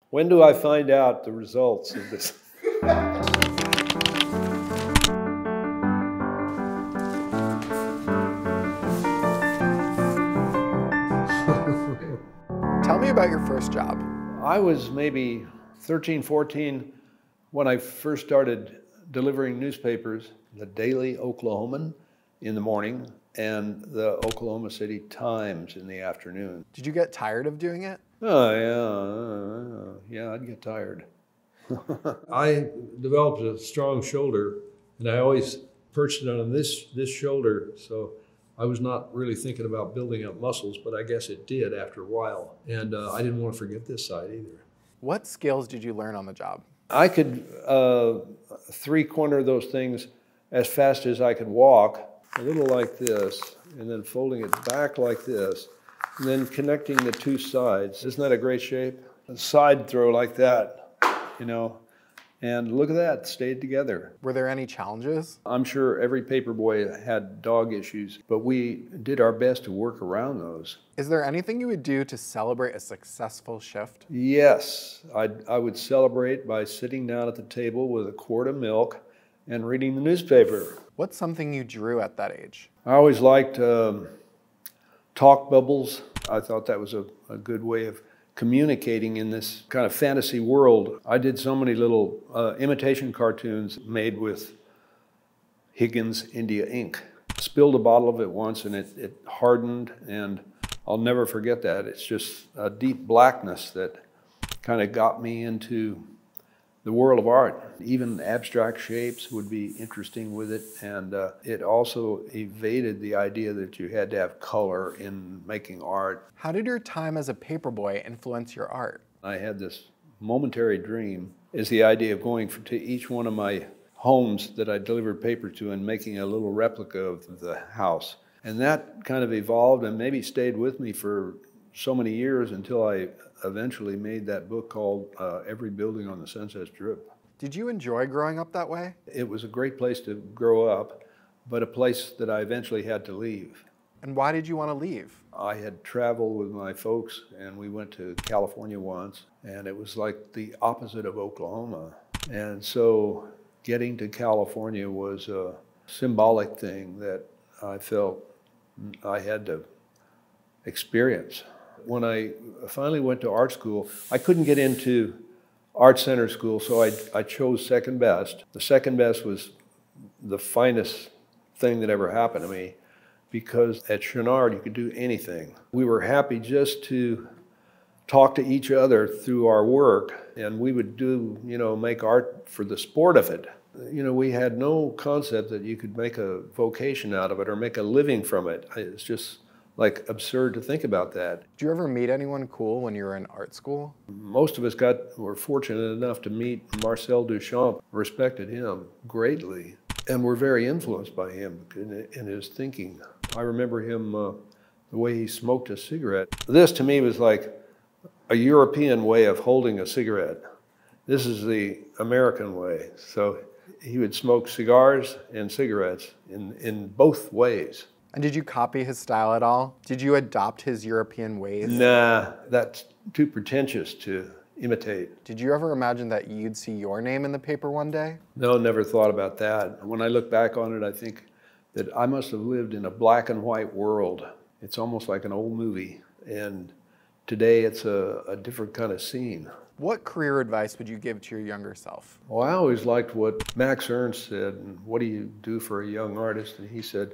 When do I find out the results of this? Tell me about your first job. I was maybe 13, 14 when I first started delivering newspapers, the Daily Oklahoman in the morning and the Oklahoma City Times in the afternoon. Did you get tired of doing it? Oh, yeah, I'd get tired. I developed a strong shoulder, and I always perched it on this shoulder, so I was not really thinking about building up muscles, but I guess it did after a while. And I didn't want to forget this side either. What skills did you learn on the job? I could three-corner those things as fast as I could walk, a little like this, and then folding it back like this, and then connecting the two sides. Isn't that a great shape? A side throw like that, you know, and look at that, stayed together. Were there any challenges? I'm sure every paperboy had dog issues, but we did our best to work around those. Is there anything you would do to celebrate a successful shift? Yes, I would celebrate by sitting down at the table with a quart of milk and reading the newspaper. What's something you drew at that age? I always liked talk bubbles. I thought that was a good way of communicating in this kind of fantasy world. I did so many little imitation cartoons made with Higgins India ink. Spilled a bottle of it once and it hardened, and I'll never forget that. It's just a deep blackness that kind of got me into the world of art. Even abstract shapes would be interesting with it, and it also evaded the idea that you had to have color in making art. How did your time as a paperboy influence your art? I had this momentary dream, is the idea of going to each one of my homes that I delivered paper to and making a little replica of the house. And that kind of evolved and maybe stayed with me for so many years until I eventually made that book called Every Building on the Sunset Strip. Did you enjoy growing up that way? It was a great place to grow up, but a place that I eventually had to leave. And why did you want to leave? I had traveled with my folks and we went to California once, and it was like the opposite of Oklahoma. And so getting to California was a symbolic thing that I felt I had to experience. When I finally went to art school, I couldn't get into art center school, so I chose second best. The second best was the finest thing that ever happened to me, because at Chouinard you could do anything. We were happy just to talk to each other through our work, and we would do, you know, make art for the sport of it. You know, we had no concept that you could make a vocation out of it or make a living from it. It's just like absurd to think about that. Did you ever meet anyone cool when you were in art school? Most of us were fortunate enough to meet Marcel Duchamp, respected him greatly, and were very influenced by him in his thinking. I remember him, the way he smoked a cigarette. This to me was like a European way of holding a cigarette. This is the American way. So he would smoke cigars and cigarettes in both ways. And did you copy his style at all? Did you adopt his European ways? Nah, that's too pretentious to imitate. Did you ever imagine that you'd see your name in the paper one day? No, never thought about that. When I look back on it, I think that I must have lived in a black and white world. It's almost like an old movie. And today it's a different kind of scene. What career advice would you give to your younger self? Well, I always liked what Max Ernst said, and what do you do for a young artist? And he said,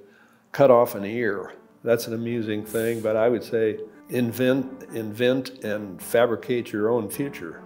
cut off an ear. That's an amusing thing, but I would say invent and fabricate your own future.